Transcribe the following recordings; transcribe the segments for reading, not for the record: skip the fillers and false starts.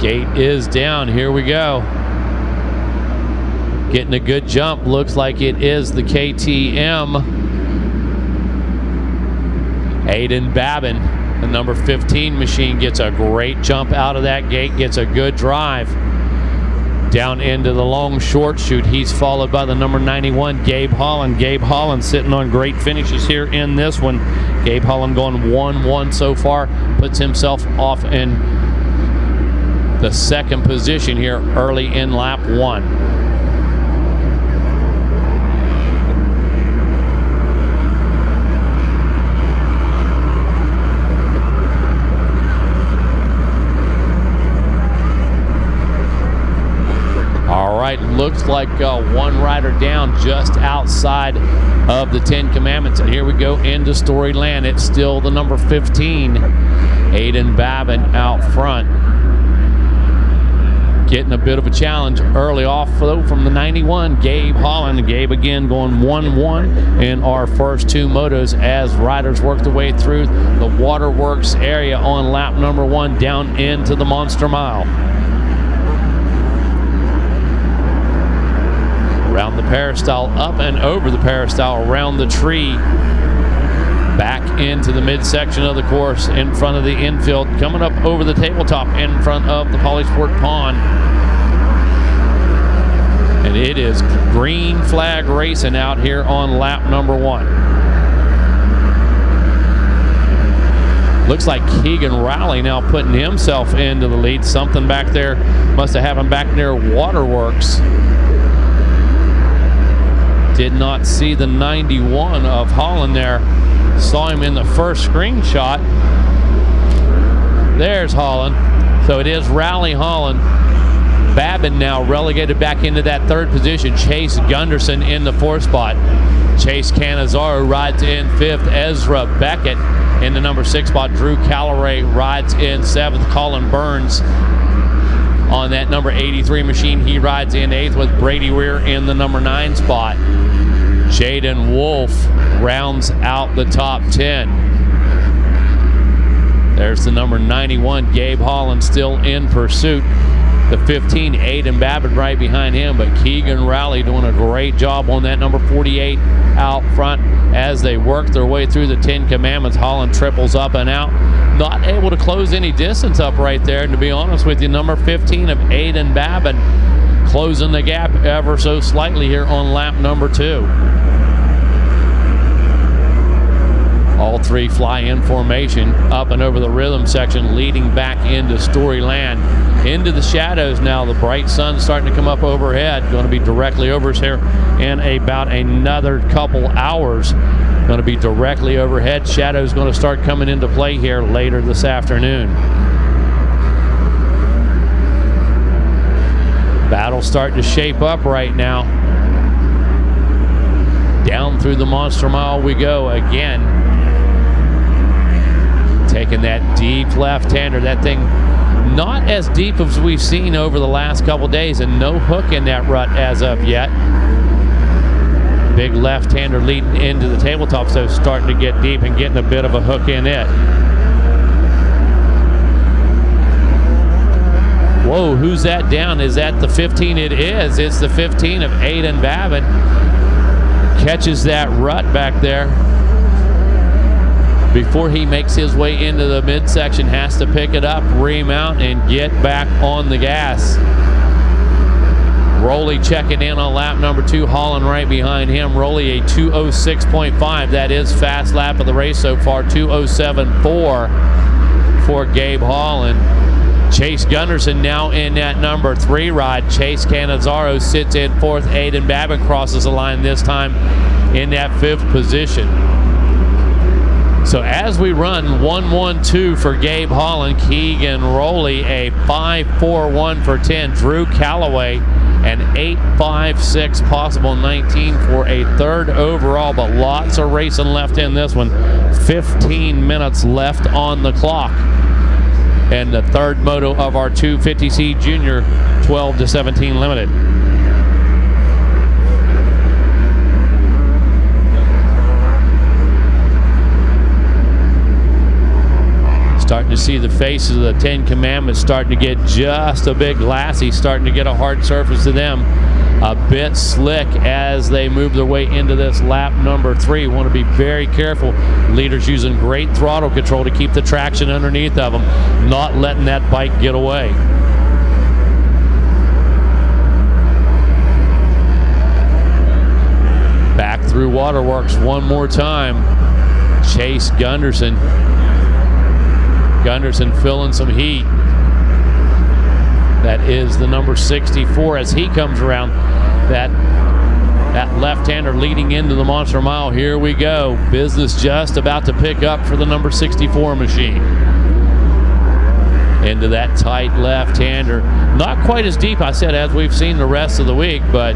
Gate is down. Here we go. Getting a good jump. Looks like it is the KTM. Aiden Babin, the number 15 machine, gets a great jump out of that gate, gets a good drive down into the long short chute. He's followed by the number 91, Gabe Holland. Gabe Holland sitting on great finishes here in this one. Gabe Holland going 1-1 so far, puts himself off in the second position here early in lap 1. Looks like one rider down just outside of the 10 Commandments. And here we go into Storyland. It's still the number 15, Aiden Babin, out front. Getting a bit of a challenge early off, though, from the 91, Gabe Holland. Gabe again going 1-1 in our first two motos as riders work their way through the Waterworks area on lap number 1 down into the Monster Mile. Around the peristyle, up and over the peristyle, around the tree, back into the midsection of the course in front of the infield, coming up over the tabletop in front of the Polysport Pond. And it is green flag racing out here on lap number 1. Looks like Keegan Rowley now putting himself into the lead. Something back there must have happened back near Waterworks. Did not see the 91 of Holland there. Saw him in the first screenshot. There's Holland. So it is Rowley Holland. Babin now relegated back into that third position. Chase Gunderson in the 4th spot. Chase Canizaro rides in 5th. Ezra Beckett in the number 6 spot. Drew Calloway rides in 7th. Colin Burns on that number 83 machine, he rides in 8th with Brady Weir in the number 9 spot. Jaden Wolf rounds out the top 10. There's the number 91, Gabe Holland, still in pursuit. The 15, Aiden Babbitt right behind him, but Keegan Rowley doing a great job on that number 48 out front as they work their way through the 10 Commandments. Holland triples up and out, not able to close any distance up right there. And to be honest with you, number 15 of Aiden Babbitt closing the gap ever so slightly here on lap number 2. All three fly in formation up and over the rhythm section, leading back into Storyland. Into the shadows now. The bright sun starting to come up overhead. Going to be directly over us here in about another couple hours. Going to be directly overhead. Shadows going to start coming into play here later this afternoon. Battle starting to shape up right now. Down through the Monster Mile we go again. Taking that deep left-hander. That thing not as deep as we've seen over the last couple days, and no hook in that rut as of yet. Big left-hander leading into the tabletop, so starting to get deep and getting a bit of a hook in it. Whoa, who's that down? Is that the 15? It is. It's the 15 of Aiden Babbitt. Catches that rut back there. Before he makes his way into the midsection, has to pick it up, remount, and get back on the gas. Rowley checking in on lap number 2. Holland right behind him. Rowley a 2:06.5. That is fast lap of the race so far. 2:07.4 for Gabe Holland. Chase Gunderson now in that number 3 ride. Chase Canizaro sits in 4th. Aiden Babbitt crosses the line this time in that 5th position. So as we run 1-1-2 for Gabe Holland, Keegan Rowley a 5-4-1 for 10. Drew Calloway an 8-5-6, possible 19 for a 3rd overall, but lots of racing left in this one. 15 minutes left on the clock. And the 3rd moto of our 250C Junior 12-17 Limited. Starting to see the faces of the 10 Commandments starting to get just a bit glassy, starting to get a hard surface to them. A bit slick as they move their way into this lap number 3. Want to be very careful. Leaders using great throttle control to keep the traction underneath of them, not letting that bike get away. Back through Waterworks one more time. Chase Gunderson. Gunderson filling some heat. That is the number 64 as he comes around that left-hander leading into the Monster Mile. Here we go. Business just about to pick up for the number 64 machine. Into that tight left-hander. Not quite as deep, I said, as we've seen the rest of the week, but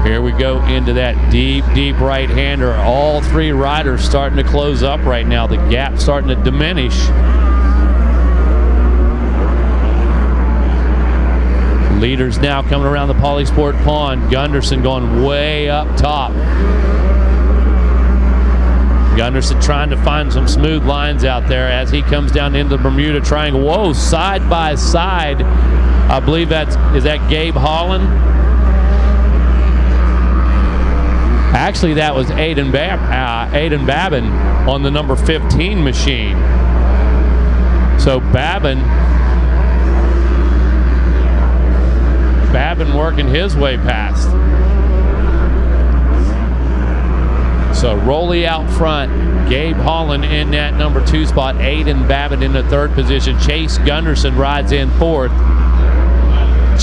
here we go into that deep, deep right-hander. All 3 riders starting to close up right now. The gap starting to diminish. Leaders now coming around the Polysport pond. Gunderson going way up top. Gunderson trying to find some smooth lines out there as he comes down into the Bermuda Triangle. Whoa, side by side. I believe is that Gabe Holland? Actually, that was Aiden Babin on the number 15 machine. So Babin working his way past. So Rolly out front, Gabe Holland in that number 2 spot, Aiden Babin in the 3rd position. Chase Gunderson rides in 4th.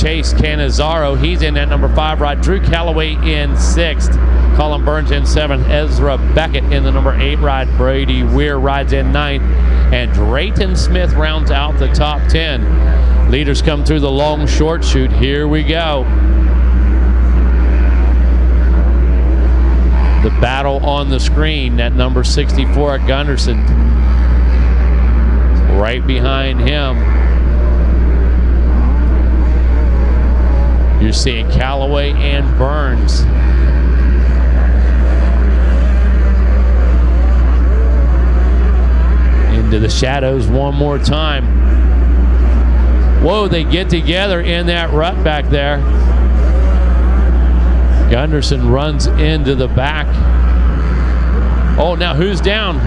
Chase Canizaro, he's in that number 5 ride. Drew Calloway in 6th. Colin Burns in 7th. Ezra Beckett in the number 8 ride. Brady Weir rides in 9th. And Drayton Smith rounds out the top 10. Leaders come through the long short chute. Here we go. The battle on the screen, that number 64 at Gunderson. Right behind him, you're seeing Callaway and Burns. Into the shadows one more time. Whoa, they get together in that rut back there. Gunderson runs into the back. Oh, now who's down?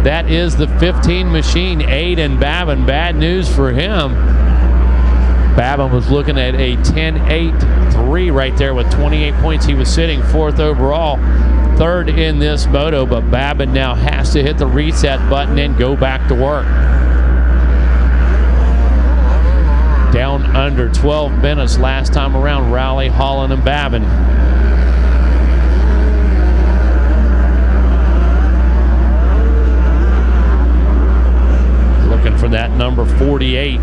That is the 15 machine, Aiden Babin. Bad news for him. Babin was looking at a 10.8.3 right there with 28 points. He was sitting 4th overall, 3rd in this moto, but Babin now has to hit the reset button and go back to work. Down under 12 minutes last time around, Rowley, Holland, and Babin. Looking for that number 48.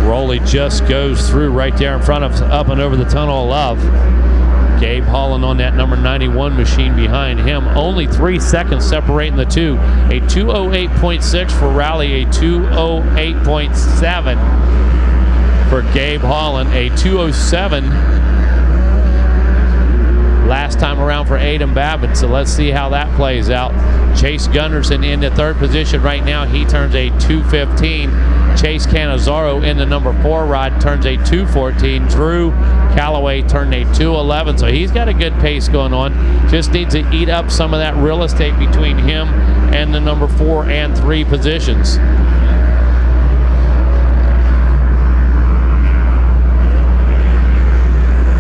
Rolly just goes through right there in front of, up and over the tunnel of love. Gabe Holland on that number 91 machine behind him. Only 3 seconds separating the two. A 2:08.6 for Rowley, a 2:08.7 for Gabe Holland, a 2:07 last time around for Aiden Babin. So let's see how that plays out. Chase Gunderson in the 3rd position right now. He turns a 2:15. Chase Canizaro in the number 4 ride turns a 2:14. Drew Callaway turned a 2:11. So he's got a good pace going on. Just needs to eat up some of that real estate between him and the number 4 and 3 positions.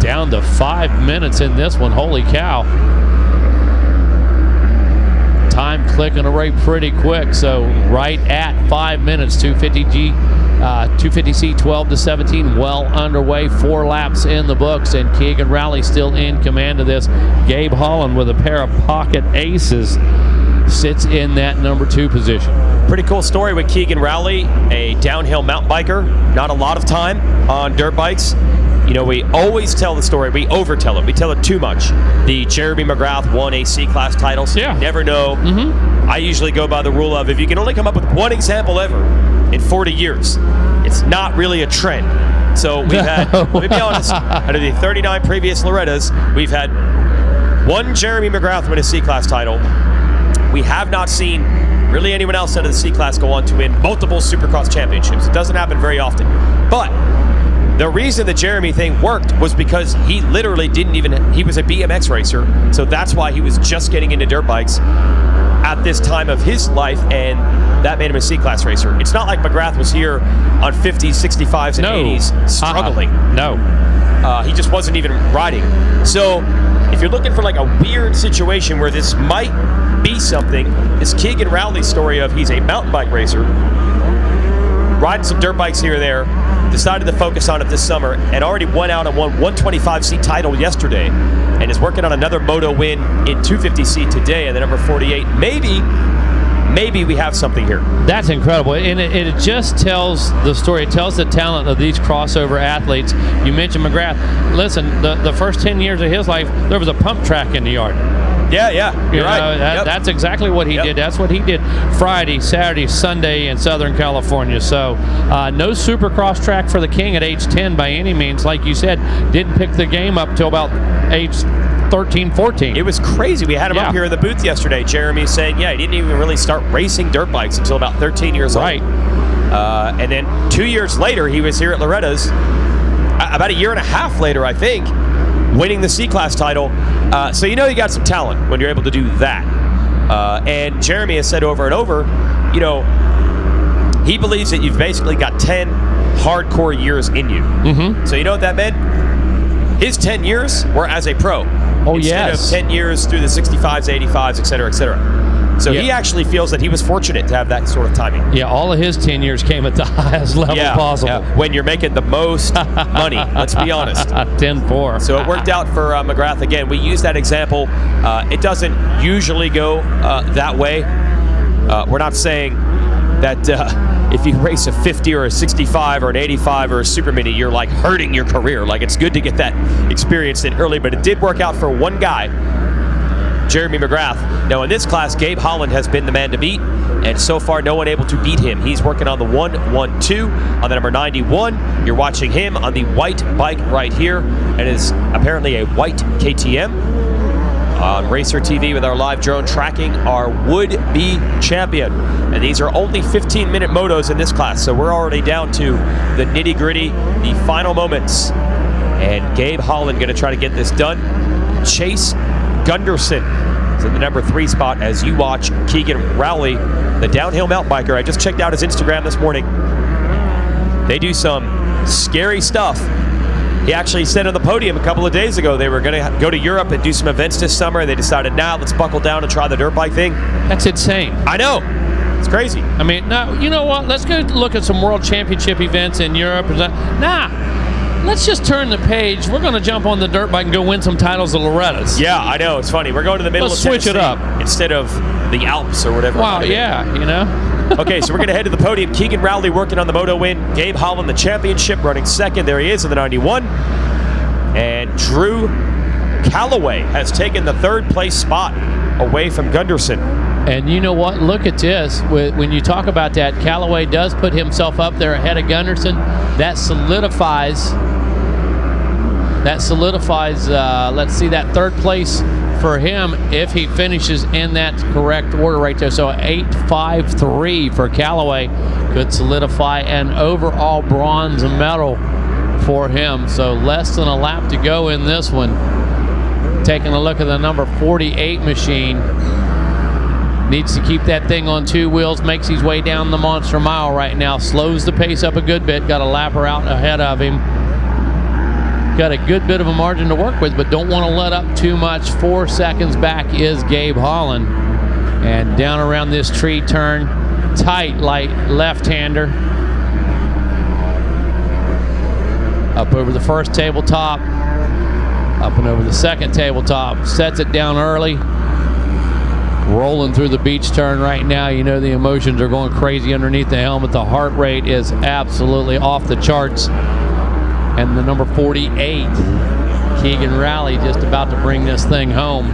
Down to 5 minutes in this one. Holy cow. Time clicking away pretty quick. So right at 5 minutes, 250C 12-17, well underway. 4 laps in the books, and Keegan Rowley still in command of this. Gabe Holland with a pair of pocket aces sits in that number 2 position. Pretty cool story with Keegan Rowley, a downhill mountain biker. Not a lot of time on dirt bikes. You know, we always tell the story. We overtell it. We tell it too much. The Jeremy McGrath won a C-class title, so you never know. I usually go by the rule of if you can only come up with one example ever in 40 years, it's not really a trend. So we've had, let me be honest, out of the 39 previous Lorettas, we've had one Jeremy McGrath win a C-class title, We have not seen really anyone else out of the C-Class go on to win multiple Supercross championships. It doesn't happen very often. But the reason the Jeremy thing worked was because he literally he was a BMX racer, so that's why he was just getting into dirt bikes at this time of his life, and that made him a C-Class racer. It's not like McGrath was here on 50s, 65s, and 80s struggling. No. He just wasn't even riding. So if you're looking for like a weird situation where this might be something, this Keegan Rowley story of he's a mountain bike racer, riding some dirt bikes here or there, decided to focus on it this summer, and already went out and won 125C title yesterday, and is working on another Moto win in 250C today at the number 48. Maybe we have something here. That's incredible, and it just tells the story. It tells the talent of these crossover athletes. You mentioned McGrath. Listen, the first 10 years of his life, there was a pump track in the yard. Yeah, you're right. That's exactly what he did. That's what he did Friday, Saturday, Sunday in Southern California. So no Supercross track for the King at age 10 by any means. Like you said, didn't pick the game up till about age 13, 14. It was crazy. We had him up here in the booth yesterday. Jeremy saying, he didn't even really start racing dirt bikes until about 13 years old. Right. And then 2 years later, he was here at Loretta's. About a year and a half later, I think, winning the C-Class title. So you know you got some talent when you're able to do that. And Jeremy has said over and over, he believes that you've basically got 10 hardcore years in you. Mm-hmm. So you know what that meant? His 10 years were as a pro. Oh, instead yes. of 10 years through the 65s, 85s, et cetera, et cetera. So he actually feels that he was forfortunate to have that sort of timing. Yeah, all of his 10 years came at the highest level possible. Yeah. When you're making the most money, let's be honest. 10-4. So it worked out for McGrath again. We use that example. It doesn't usually go that way. We're not saying that if you race a 50 or a 65 or an 85 or a super mini, you're like hurting your career. Like, it's good to get that experience in early, but it did work out for one guy, Jeremy McGrath. Now in this class, Gabe Holland has been the man to beat, and so far no one able to beat him. He's working on the 112 on the number 91. You're watching him on the white bike right here, and is apparently a white KTM. On Racer TV with our live drone tracking our would-be champion. And these are only 15-minute motos in this class, so we're already down to the nitty-gritty, the final moments. And Gabe Holland going to try to get this done. Chase Gunderson is in the number 3 spot as you watch Keegan Rowley, the downhill mountain biker. I just checked out his Instagram this morning. They do some scary stuff. He actually said on the podium a couple of days ago they were going to go to Europe and do some events this summer, and they decided, let's buckle down and try the dirt bike thing. That's insane. I know. It's crazy. I mean, now, you know what? Let's go look at some world championship events in Europe. Let's just turn the page. We're going to jump on the dirt bike and go win some titles at Loretta's. Yeah, I know. It's funny. We're going to the middle of Tennessee. Let's switch it up. Instead of the Alps or whatever. Wow, yeah, Okay, so we're going to head to the podium. Keegan Rowley working on the Moto win. Gabe Holland, the championship, running second. There he is in the 91. And Drew Calloway has taken the 3rd place spot away from Gunderson. And you know what? Look at this. When you talk about that, Calloway does put himself up there ahead of Gunderson. That solidifies, let's see, that 3rd place for him if he finishes in that correct order right there. So 8.53 for Calloway could solidify an overall bronze medal for him. So less than a lap to go in this one. Taking a look at the number 48 machine. Needs to keep that thing on 2 wheels. Makes his way down the Monster Mile right now. Slows the pace up a good bit. Got a lapper out ahead of him. Got a good bit of a margin to work with, but don't want to let up too much. 4 seconds back is Gabe Holland. And down around this tree turn, tight light left-hander. Up over the first tabletop. Up and over the second tabletop. Sets it down early. Rolling through the beach turn right now. You know the emotions are going crazy underneath the helmet. The heart rate is absolutely off the charts. And the number 48, Keegan Rowley, just about to bring this thing home.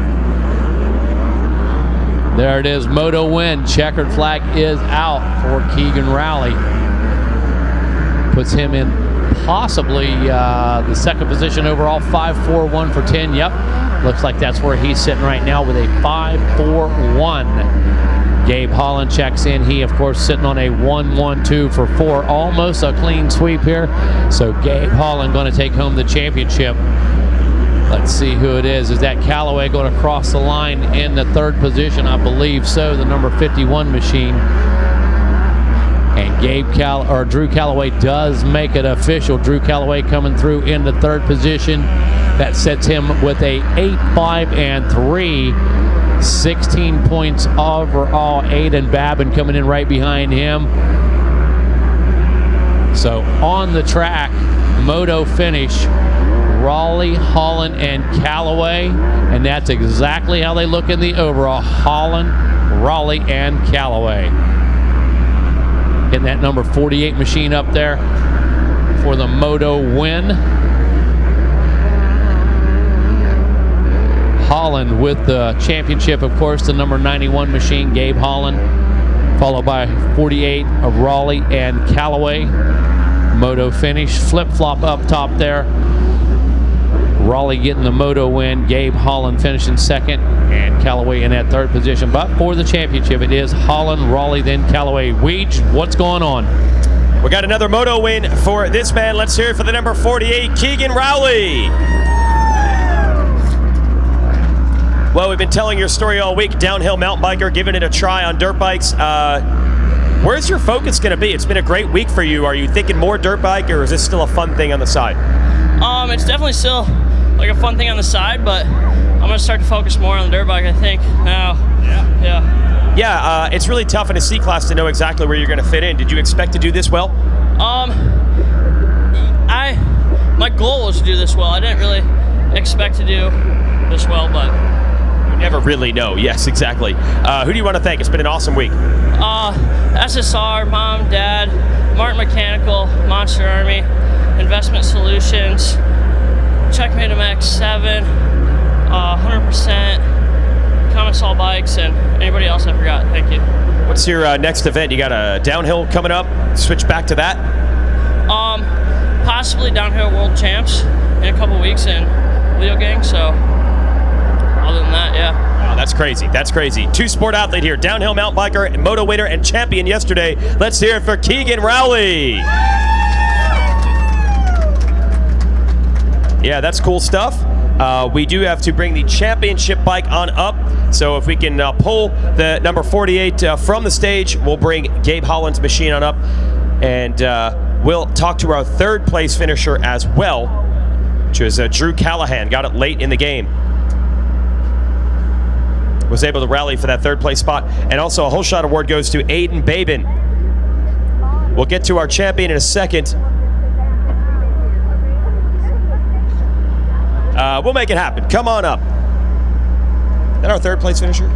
There it is, Moto win. Checkered flag is out for Keegan Rowley. Puts him in possibly the 2nd position overall, 5.41 for 10. Yep, looks like that's where he's sitting right now with a 5.41 Gabe Holland checks in. He, of course, sitting on a 1-1-2 for 4. Almost a clean sweep here. So Gabe Holland going to take home the championship. Let's see who it is. Is that Callaway going to cross the line in the 3rd position? I believe so, the number 51 machine. And Drew Callaway does make it official. Drew Callaway coming through in the 3rd position. That sets him with a 8-5-3. 16 points overall. Aiden Babin coming in right behind him. So on the track, Moto finish, Raleigh, Holland, and Callaway. And that's exactly how they look in the overall. Holland, Raleigh, and Callaway. Getting that number 48 machine up there for the Moto win. Holland with the championship, of course, the number 91 machine, Gabe Holland, followed by 48 of Raleigh and Callaway. Moto finish, flip-flop up top there. Raleigh getting the Moto win, Gabe Holland finishing 2nd, and Callaway in that 3rd position. But for the championship, it is Holland, Raleigh, then Callaway. Weege, what's going on? We got another Moto win for this man. Let's hear it for the number 48, Keegan Rowley. Well, we've been telling your story all week. Downhill mountain biker, giving it a try on dirt bikes. Where's your focus going to be? It's been a great week for you. Are you thinking more dirt bike, or is this still a fun thing on the side? It's definitely still like a fun thing on the side, but I'm going to start to focus more on the dirt bike, I think, now. Yeah, it's really tough in a C class to know exactly where you're going to fit in. Did you expect to do this well? My goal was to do this well. I didn't really expect to do this well, but never really know. Yes, exactly. Who do you want to thank? It's been an awesome week. SSR, Mom, Dad, Martin Mechanical, Monster Army, Investment Solutions, Checkmate MX7, 100%, Common Bikes, and anybody else I forgot. Thank you. What's your next event? You got a downhill coming up? Switch back to that? Possibly Downhill World Champs in a couple weeks in Leo Gang, so other than that, yeah. Wow, that's crazy. That's crazy. Two-sport athlete here. Downhill mountain biker, Moto winner, and champion yesterday. Let's hear it for Keegan Rowley. Yeah, that's cool stuff. We do have to bring the championship bike on up. So if we can pull the number 48 from the stage, we'll bring Gabe Holland's machine on up. And we'll talk to our 3rd place finisher as well, which is Drew Callahan. Got it late in the game. Was able to rally for that 3rd place spot. And also a whole shot award goes to Aiden Babin. We'll get to our champion in a second. We'll make it happen. Come on up. Is that our 3rd place finisher?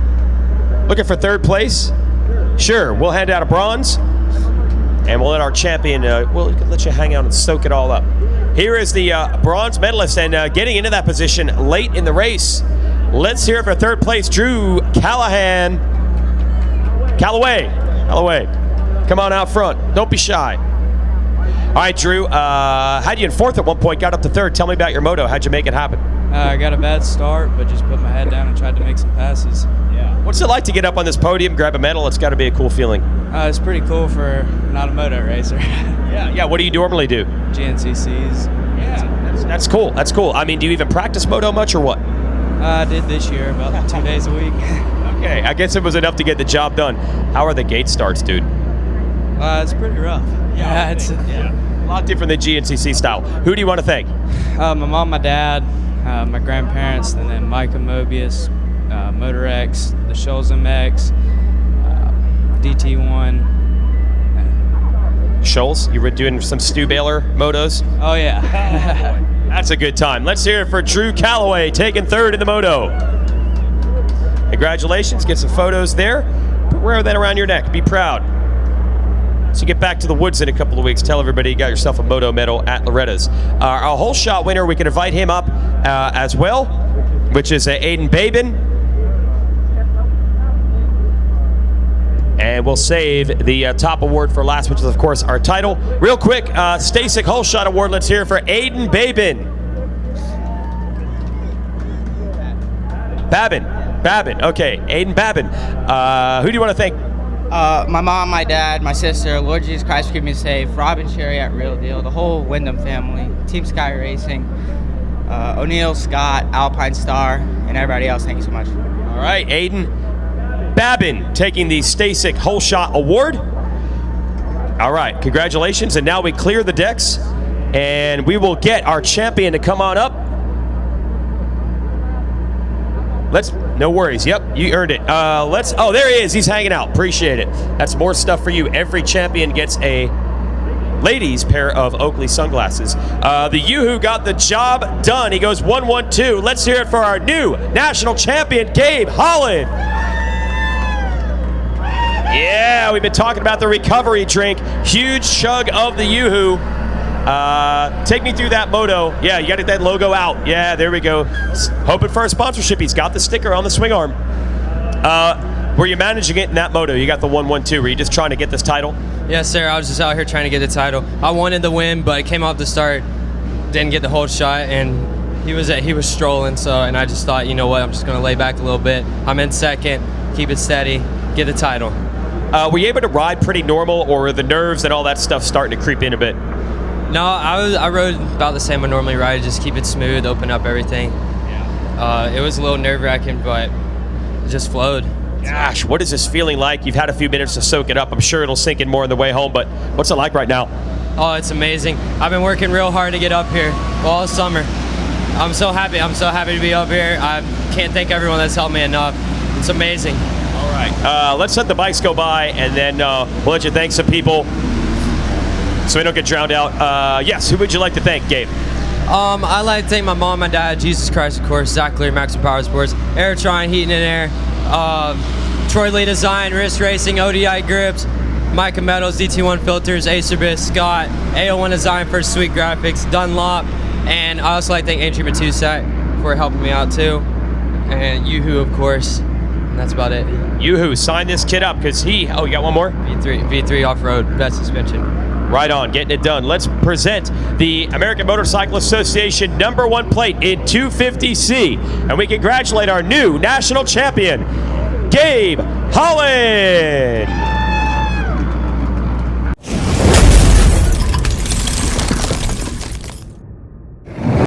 Looking for 3rd place? Sure. We'll hand out a bronze. And we'll let our champion, we'll let you hang out and soak it all up. Here is the bronze medalist, and getting into that position late in the race. Let's hear it for 3rd place, Drew Callahan. Callaway. Come on out front. Don't be shy. All right, Drew, had you in 4th at one point, got up to 3rd. Tell me about your moto. How'd you make it happen? I got a bad start, but just put my head down and tried to make some passes. Yeah. What's it like to get up on this podium, grab a medal? It's got to be a cool feeling. It's pretty cool for not a moto racer. Yeah. What do you normally do? GNCCs. Yeah, that's cool. That's cool. I mean, do you even practice moto much or what? I did this year, about 2 days a week. Okay, I guess it was enough to get the job done. How are the gate starts, dude? It's pretty rough. Yeah, it's a lot different than GNCC style. Who do you want to thank? My mom, my dad, my grandparents, and then Micah Mobius, Motor X, the Shoals MX, DT1. Shoals, you were doing some Stu Baylor motos? Oh, yeah. That's a good time. Let's hear it for Drew Callaway, taking 3rd in the moto. Congratulations. Get some photos there. Wear that around your neck. Be proud. So you get back to the woods in a couple of weeks. Tell everybody you got yourself a moto medal at Loretta's. Our whole shot winner, we can invite him up as well, which is Aiden Babin. And we'll save the top award for last, which is, of course, our title. Real quick, Stasic Whole Shot Award. Let's hear it for Aiden Babin. Babin. Okay, Aiden Babin. Who do you want to thank? My mom, my dad, my sister, Lord Jesus Christ, keep me safe, Robin Sherry at Real Deal, the whole Wyndham family, Team Sky Racing, O'Neill, Scott, Alpine Star, and everybody else. Thank you so much. All right, Aiden Babin taking the Stasic Whole Shot Award. All right, congratulations. And now we clear the decks, and we will get our champion to come on up. No worries. Yep, you earned it. Oh, there he is. He's hanging out. Appreciate it. That's more stuff for you. Every champion gets a ladies pair of Oakley sunglasses. The Yoo-Hoo got the job done. He goes 1-1-2. Let's hear it for our new national champion, Gabe Holland. Yeah, we've been talking about the recovery drink. Huge chug of the Yoo-Hoo. Take me through that Moto. Yeah, you got to get that logo out. Yeah, there we go. Hoping for a sponsorship. He's got the sticker on the swing arm. Were you managing it in that Moto? You got the 1-1-2. Were you just trying to get this title? Yes, sir. I was just out here trying to get the title. I wanted the win, but it came off the start. Didn't get the whole shot, and he was strolling. And I just thought, you know what? I'm just going to lay back a little bit. I'm in second. Keep it steady. Get the title. Were you able to ride pretty normal, or were the nerves and all that stuff starting to creep in a bit? No, I rode about the same I normally ride. Just keep it smooth, open up everything. Yeah. It was a little nerve-wracking, but it just flowed. Gosh, what is this feeling like? You've had a few minutes to soak it up. I'm sure it'll sink in more on the way home, but what's it like right now? Oh, it's amazing. I've been working real hard to get up here all summer. I'm so happy. I'm so happy to be up here. I can't thank everyone that's helped me enough. It's amazing. All right. Let's let the bikes go by, and then we'll let you thank some people so we don't get drowned out. Yes, who would you like to thank, Gabe? I'd like to thank my mom, my dad, Jesus Christ, of course, Zach Clear, Maximum Power Sports, Airtron, Heating and Air, Troy Lee Design, Wrist Racing, ODI Grips, Micah Metals, DT1 Filters, Acerbis, Scott, AO1 Design for Sweet Graphics, Dunlop, and I also like to thank Andrew Matusak for helping me out too, and Yoo-Hoo, of course, and that's about it. Yoo-Hoo, sign this kid up because you got one more? V3 off-road, best suspension. Right on, getting it done. Let's present the American Motorcycle Association #1 plate in 250C. And we congratulate our new national champion, Gabe Holland.